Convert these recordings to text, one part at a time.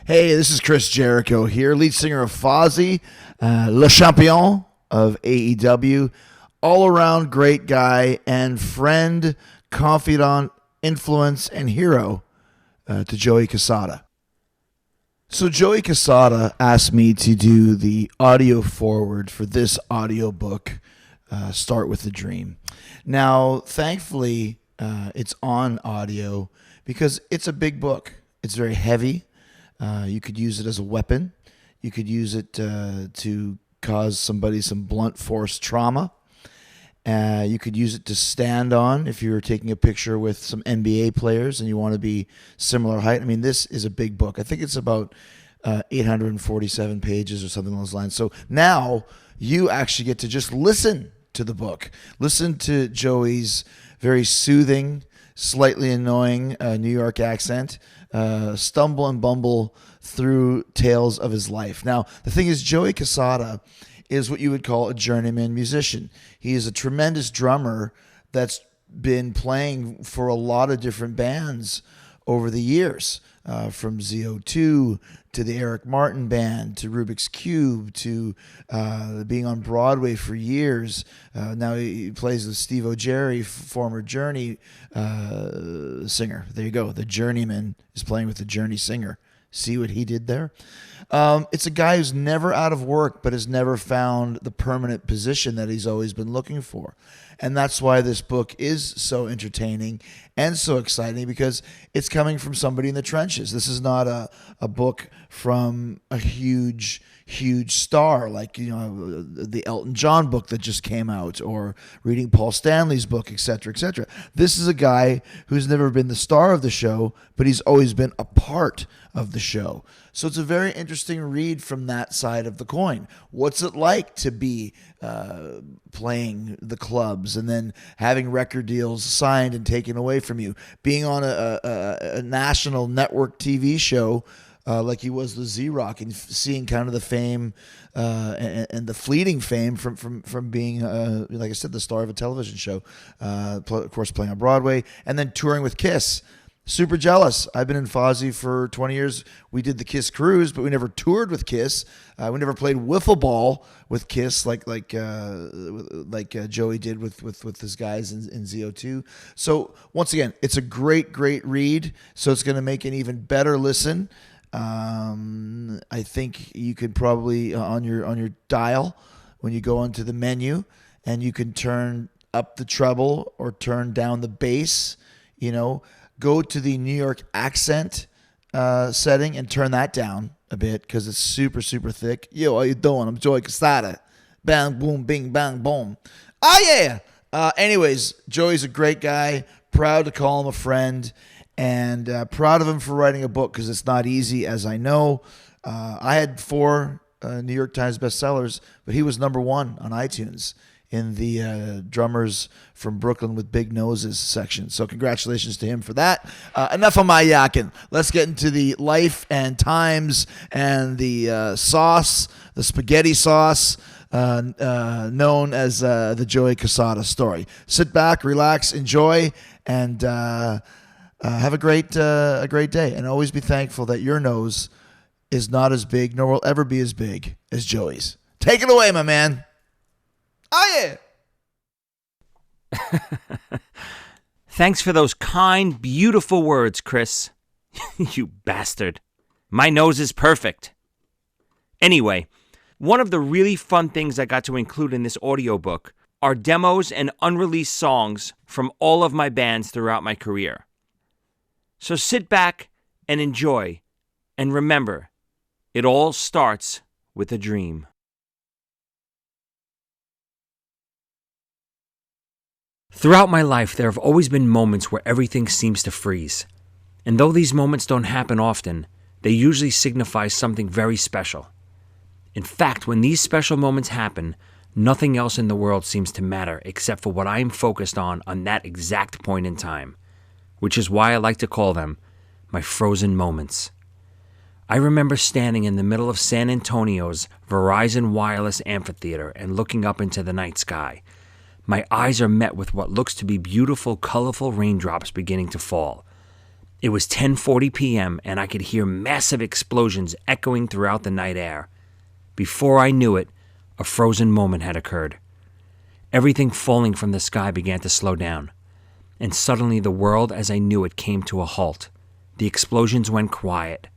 Hey, this is Chris Jericho here, lead singer of Fozzy, Le Champion of AEW, all-around great guy and friend, confidant, influence, and hero to Joey Cassata. So Joey Cassata asked me to do the audio foreword for this audiobook, Start With a Dream. Now, thankfully, it's on audio because it's a big book. It's very heavy. You could use it as a weapon. You could use it to cause somebody some blunt force trauma. You could use it to stand on if you're taking a picture with some NBA players and you want to be similar height. I mean, this is a big book. I think it's about 847 pages or something along those lines. So now you actually get to just listen to the book. Listen to Joey's very soothing, slightly annoying New York accent, stumble and bumble through tales of his life. Now, the thing is, Joey Cassata is what you would call a journeyman musician. He is a tremendous drummer that's been playing for a lot of different bands over the years, from ZO2 to the Eric Martin Band to Rubik's Cube to being on Broadway for years. Now he plays with Steve O'Jerry, former Journey singer. There you go. The journeyman is playing with the Journey singer. See what he did there? It's a guy who's never out of work, but has never found the permanent position that he's always been looking for. And that's why this book is so entertaining and so exciting, because it's coming from somebody in the trenches. This is not a book from a huge star like, the Elton John book that just came out, or reading Paul Stanley's book, etc., etc. This is a guy who's never been the star of the show, but he's always been a part of the show. So it's a very interesting read from that side of the coin. What's it like to be playing the clubs and then having record deals signed and taken away from you? Being on a national network TV show like he was with Z-Rock, and seeing kind of the fame and the fleeting fame from being, like I said, the star of a television show, of course playing on Broadway, and then touring with Kiss. Super jealous. I've been in Fozzy for 20 years. We did the Kiss cruise, but we never toured with Kiss. We never played wiffle ball with Kiss like Joey did with his guys in ZO2. So once again, it's a great read. So it's going to make an even better listen. I think you could probably on your dial, when you go onto the menu, and you can turn up the treble or turn down the bass, go to the New York accent setting and turn that down a bit, because it's super thick. Yo, how you doing? I'm Joey Cassata. Bang, boom, bing, bang, boom. Oh, yeah. Anyways, Joey's a great guy. Proud to call him a friend. And proud of him for writing a book, because it's not easy, as I know. I had 4 New York Times bestsellers, but he was number 1 on iTunes in the drummers from Brooklyn with big noses section. So congratulations to him for that. Enough of my yakking. Let's get into the life and times and the sauce, the spaghetti sauce, known as the Joey Cassata story. Sit back, relax, enjoy, and have a great day. And always be thankful that your nose is not as big, nor will ever be as big as Joey's. Take it away, my man. Oh, yeah. Thanks for those kind, beautiful words, Chris. You bastard. My nose is perfect. Anyway, one of the really fun things I got to include in this audiobook are demos and unreleased songs from all of my bands throughout my career. So sit back and enjoy, and remember, it all starts with a dream. Throughout my life, there have always been moments where everything seems to freeze. And though these moments don't happen often, they usually signify something very special. In fact, when these special moments happen, nothing else in the world seems to matter except for what I am focused on that exact point in time, which is why I like to call them my frozen moments. I remember standing in the middle of San Antonio's Verizon Wireless Amphitheater and looking up into the night sky. My eyes are met with what looks to be beautiful, colorful raindrops beginning to fall. It was 10:40 p.m. and I could hear massive explosions echoing throughout the night air. Before I knew it, a frozen moment had occurred. Everything falling from the sky began to slow down, and suddenly the world as I knew it came to a halt. The explosions went quiet.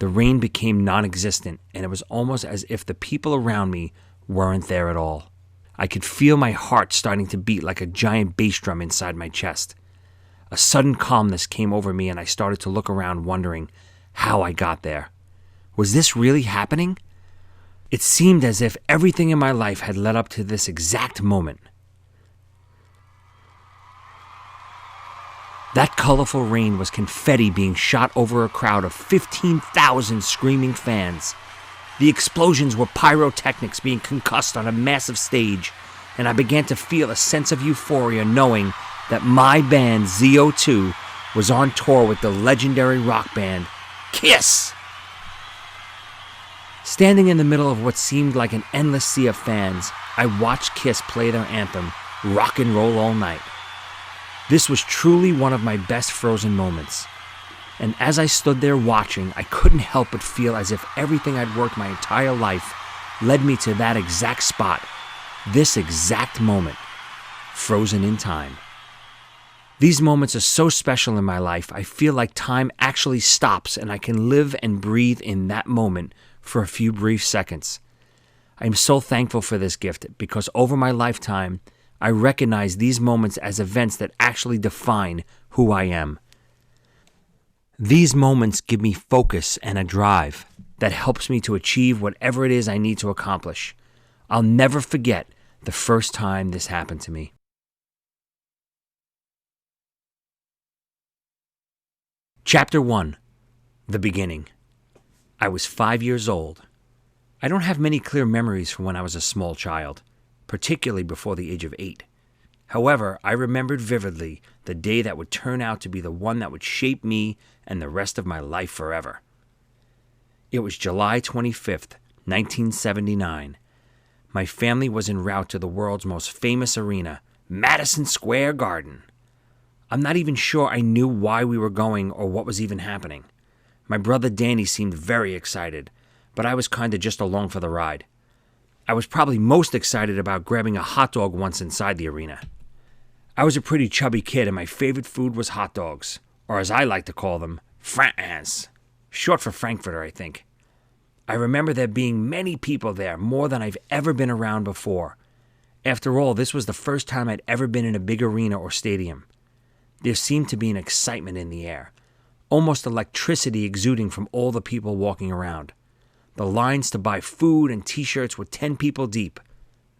The rain became non-existent, and it was almost as if the people around me weren't there at all. I could feel my heart starting to beat like a giant bass drum inside my chest. A sudden calmness came over me, and I started to look around wondering how I got there. Was this really happening? It seemed as if everything in my life had led up to this exact moment. That colorful rain was confetti being shot over a crowd of 15,000 screaming fans. The explosions were pyrotechnics being concussed on a massive stage, and I began to feel a sense of euphoria knowing that my band ZO2 was on tour with the legendary rock band KISS. Standing in the middle of what seemed like an endless sea of fans, I watched KISS play their anthem, Rock and Roll All Night. This was truly one of my best frozen moments. And as I stood there watching, I couldn't help but feel as if everything I'd worked my entire life led me to that exact spot, this exact moment, frozen in time. These moments are so special in my life, I feel like time actually stops and I can live and breathe in that moment for a few brief seconds. I am so thankful for this gift because over my lifetime, I recognize these moments as events that actually define who I am. These moments give me focus and a drive that helps me to achieve whatever it is I need to accomplish. I'll never forget the first time this happened to me. Chapter 1. The Beginning. I was 5 years old. I don't have many clear memories from when I was a small child, particularly before the age of 8. However, I remembered vividly the day that would turn out to be the one that would shape me and the rest of my life forever. It was July 25th, 1979. My family was en route to the world's most famous arena, Madison Square Garden. I'm not even sure I knew why we were going or what was even happening. My brother Danny seemed very excited, but I was kind of just along for the ride. I was probably most excited about grabbing a hot dog once inside the arena. I was a pretty chubby kid and my favorite food was hot dogs, or as I like to call them, Franz. Short for Frankfurter, I think. I remember there being many people there, more than I've ever been around before. After all, this was the first time I'd ever been in a big arena or stadium. There seemed to be an excitement in the air, almost electricity exuding from all the people walking around. The lines to buy food and t-shirts were 10 people deep.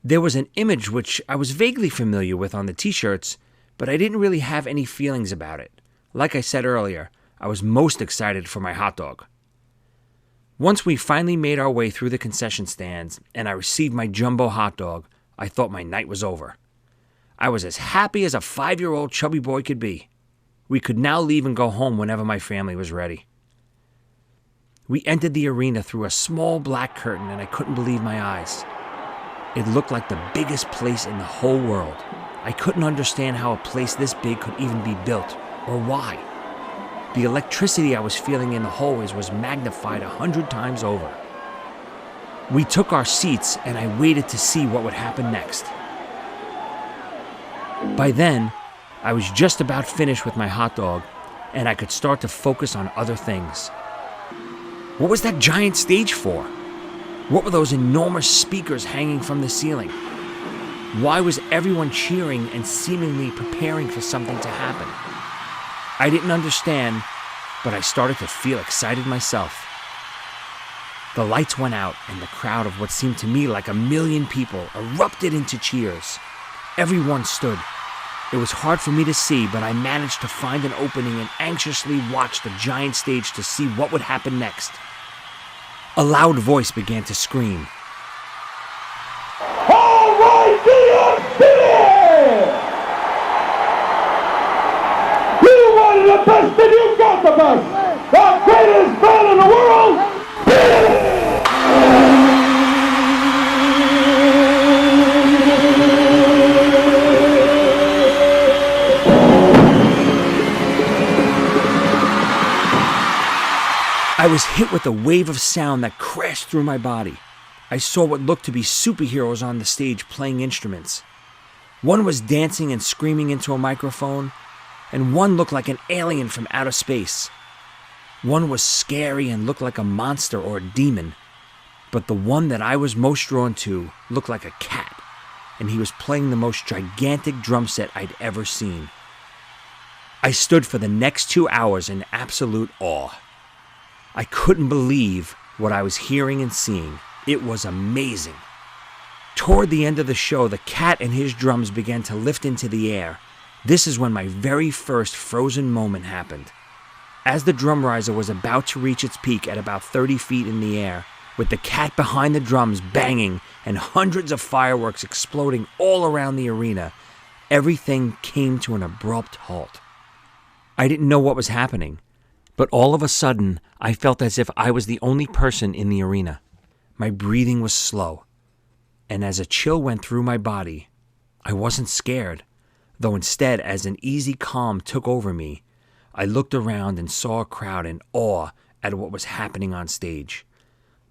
There was an image which I was vaguely familiar with on the t-shirts, but I didn't really have any feelings about it. Like I said earlier, I was most excited for my hot dog. Once we finally made our way through the concession stands and I received my jumbo hot dog, I thought my night was over. I was as happy as a 5-year-old chubby boy could be. We could now leave and go home whenever my family was ready. We entered the arena through a small black curtain and I couldn't believe my eyes. It looked like the biggest place in the whole world. I couldn't understand how a place this big could even be built, or why. The electricity I was feeling in the hallways was magnified 100 times over. We took our seats and I waited to see what would happen next. By then, I was just about finished with my hot dog and I could start to focus on other things. What was that giant stage for? What were those enormous speakers hanging from the ceiling? Why was everyone cheering and seemingly preparing for something to happen? I didn't understand, but I started to feel excited myself. The lights went out and the crowd of what seemed to me like 1 million people erupted into cheers. Everyone stood. It was hard for me to see, but I managed to find an opening and anxiously watched the giant stage to see what would happen next. A loud voice began to scream. All right, New York City! You wanted the best and you got the best! The greatest band in the world! I was hit with a wave of sound that crashed through my body. I saw what looked to be superheroes on the stage playing instruments. One was dancing and screaming into a microphone, and one looked like an alien from outer space. One was scary and looked like a monster or a demon, but the one that I was most drawn to looked like a cat, and he was playing the most gigantic drum set I'd ever seen. I stood for the next 2 hours in absolute awe. I couldn't believe what I was hearing and seeing. It was amazing. Toward the end of the show, the cat and his drums began to lift into the air. This is when my very first frozen moment happened. As the drum riser was about to reach its peak at about 30 feet in the air, with the cat behind the drums banging and hundreds of fireworks exploding all around the arena, everything came to an abrupt halt. I didn't know what was happening, but all of a sudden, I felt as if I was the only person in the arena. My breathing was slow, and as a chill went through my body, I wasn't scared, though instead, as an easy calm took over me, I looked around and saw a crowd in awe at what was happening on stage.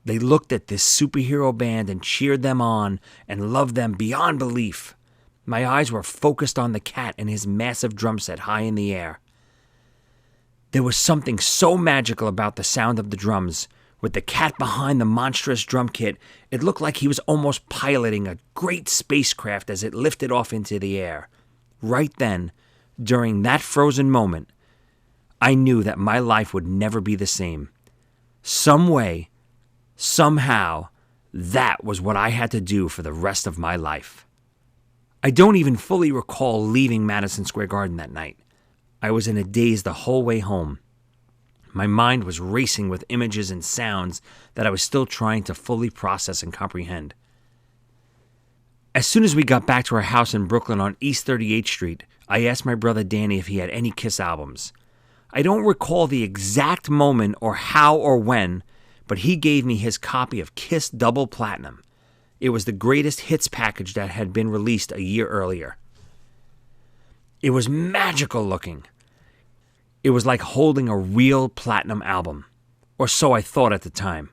They looked at this superhero band and cheered them on and loved them beyond belief. My eyes were focused on the cat and his massive drum set high in the air. There was something so magical about the sound of the drums. With the cat behind the monstrous drum kit, it looked like he was almost piloting a great spacecraft as it lifted off into the air. Right then, during that frozen moment, I knew that my life would never be the same. Some way, somehow, that was what I had to do for the rest of my life. I don't even fully recall leaving Madison Square Garden that night. I was in a daze the whole way home. My mind was racing with images and sounds that I was still trying to fully process and comprehend. As soon as we got back to our house in Brooklyn on East 38th Street, I asked my brother Danny if he had any Kiss albums. I don't recall the exact moment or how or when, but he gave me his copy of Kiss Double Platinum. It was the greatest hits package that had been released a year earlier. It was magical looking. It was like holding a real platinum album, or so I thought at the time.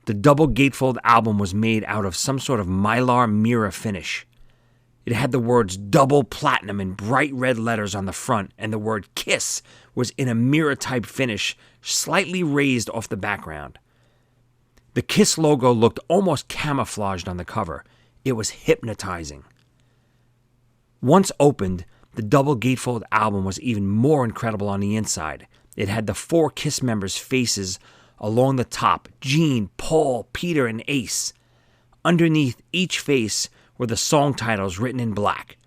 The double gatefold album was made out of some sort of mylar mirror finish. It had the words double platinum in bright red letters on the front, and the word Kiss was in a mirror-type finish, slightly raised off the background. The Kiss logo looked almost camouflaged on the cover. It was hypnotizing. Once opened, the double gatefold album was even more incredible on the inside. It had the 4 Kiss members' faces along the top: Gene, Paul, Peter, and Ace. Underneath each face were the song titles written in black.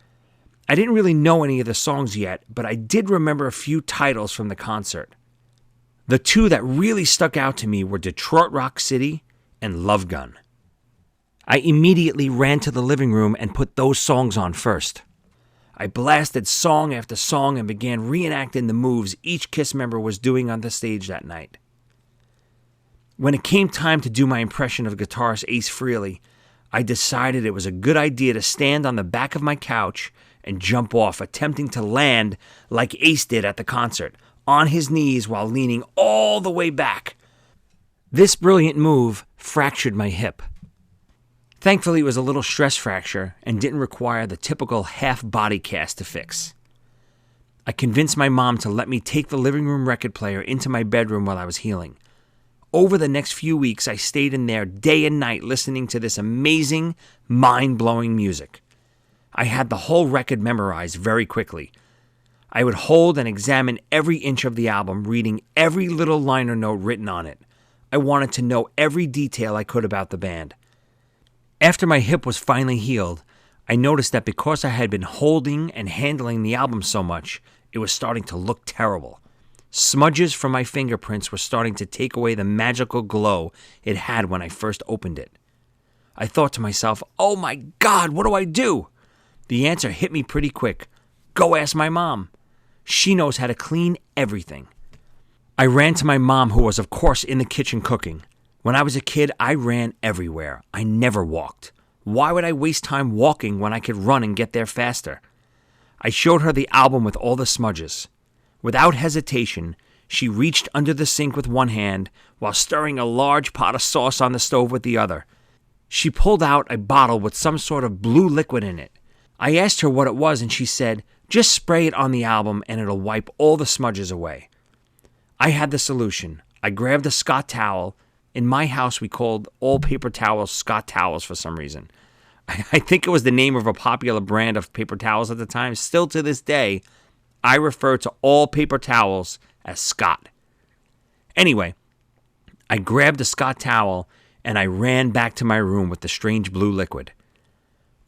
I didn't really know any of the songs yet, but I did remember a few titles from the concert. The 2 that really stuck out to me were Detroit Rock City and Love Gun. I immediately ran to the living room and put those songs on first. I blasted song after song and began reenacting the moves each Kiss member was doing on the stage that night. When it came time to do my impression of guitarist Ace Frehley, I decided it was a good idea to stand on the back of my couch and jump off, attempting to land like Ace did at the concert, on his knees while leaning all the way back. This brilliant move fractured my hip. Thankfully, it was a little stress fracture and didn't require the typical half-body cast to fix. I convinced my mom to let me take the living room record player into my bedroom while I was healing. Over the next few weeks, I stayed in there day and night listening to this amazing, mind-blowing music. I had the whole record memorized very quickly. I would hold and examine every inch of the album, reading every little liner note written on it. I wanted to know every detail I could about the band. After my hip was finally healed, I noticed that because I had been holding and handling the album so much, it was starting to look terrible. Smudges from my fingerprints were starting to take away the magical glow it had when I first opened it. I thought to myself, oh my God, what do I do? The answer hit me pretty quick. Go ask my mom. She knows how to clean everything. I ran to my mom, who was of course in the kitchen cooking. When I was a kid, I ran everywhere. I never walked. Why would I waste time walking when I could run and get there faster? I showed her the album with all the smudges. Without hesitation, She reached under the sink with one hand while stirring a large pot of sauce on the stove with the other. She pulled out a bottle with some sort of blue liquid in it. I asked her what it was, and she said, "Just spray it on the album and it'll wipe all the smudges away." I had the solution. I grabbed a Scott towel. In my house, we called all paper towels Scott towels for some reason. I think it was the name of a popular brand of paper towels at the time. Still to this day, I refer to all paper towels as Scott. Anyway, I grabbed a Scott towel and I ran back to my room with the strange blue liquid.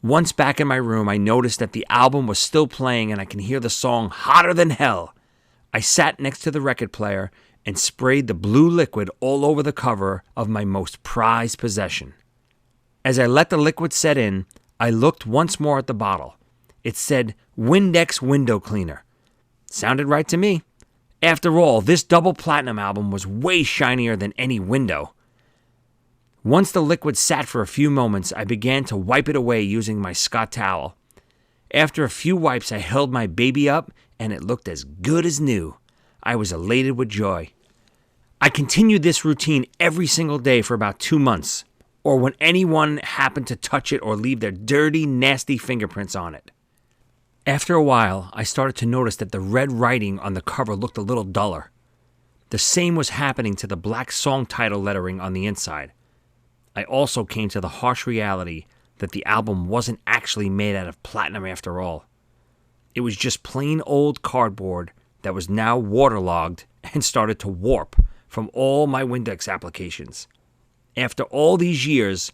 Once back in my room, I noticed that the album was still playing and I can hear the song Hotter Than Hell. I sat next to the record player and sprayed the blue liquid all over the cover of my most prized possession. As I let the liquid set in, I looked once more at the bottle. It said Windex Window Cleaner. Sounded right to me. After all, this double platinum album was way shinier than any window. Once the liquid sat for a few moments, I began to wipe it away using my Scott towel. After a few wipes, I held my baby up, and it looked as good as new. I was elated with joy. I continued this routine every single day for about 2 months, or when anyone happened to touch it or leave their dirty, nasty fingerprints on it. After a while, I started to notice that the red writing on the cover looked a little duller. The same was happening to the black song title lettering on the inside. I also came to the harsh reality that the album wasn't actually made out of platinum after all. It was just plain old cardboard that was now waterlogged and started to warp from all my Windex applications. After all these years,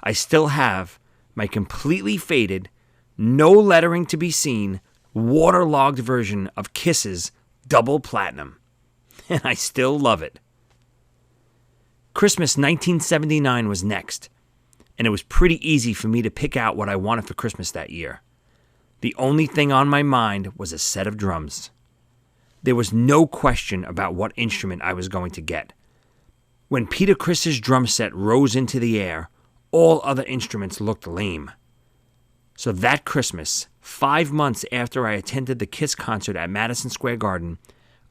I still have my completely faded, no lettering to be seen, waterlogged version of Kiss's Double Platinum. And I still love it. Christmas 1979 was next, and it was pretty easy for me to pick out what I wanted for Christmas that year. The only thing on my mind was a set of drums. There was no question about what instrument I was going to get. When Peter Criss's drum set rose into the air, all other instruments looked lame. So that Christmas, 5 months after I attended the Kiss concert at Madison Square Garden,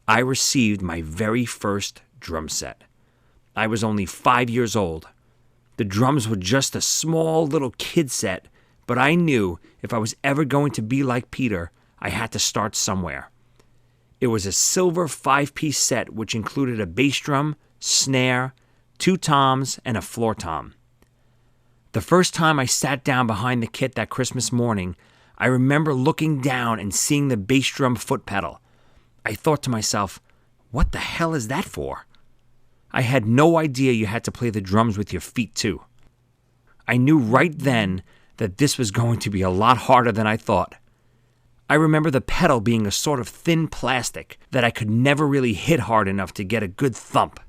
I received my very first drum set. I was only 5 years old. The drums were just a small little kid set, but I knew if I was ever going to be like Peter, I had to start somewhere. It was a silver 5-piece set which included a bass drum, snare, 2 toms, and a floor tom. The first time I sat down behind the kit that Christmas morning, I remember looking down and seeing the bass drum foot pedal. I thought to myself, what the hell is that for? I had no idea you had to play the drums with your feet too. I knew right then that this was going to be a lot harder than I thought. I remember the pedal being a sort of thin plastic that I could never really hit hard enough to get a good thump.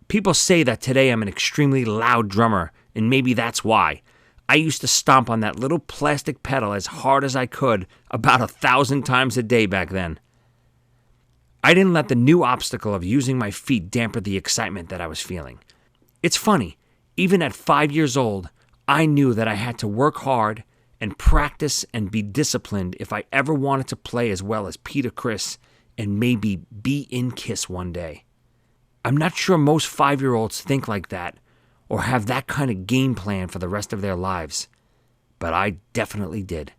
People say that today I'm an extremely loud drummer, and maybe that's why. I used to stomp on that little plastic pedal as hard as I could about 1,000 times a day back then. I didn't let the new obstacle of using my feet dampen the excitement that I was feeling. It's funny, even at 5 years old, I knew that I had to work hard and practice and be disciplined if I ever wanted to play as well as Peter Criss and maybe be in Kiss one day. I'm not sure most 5-year-olds think like that or have that kind of game plan for the rest of their lives, but I definitely did.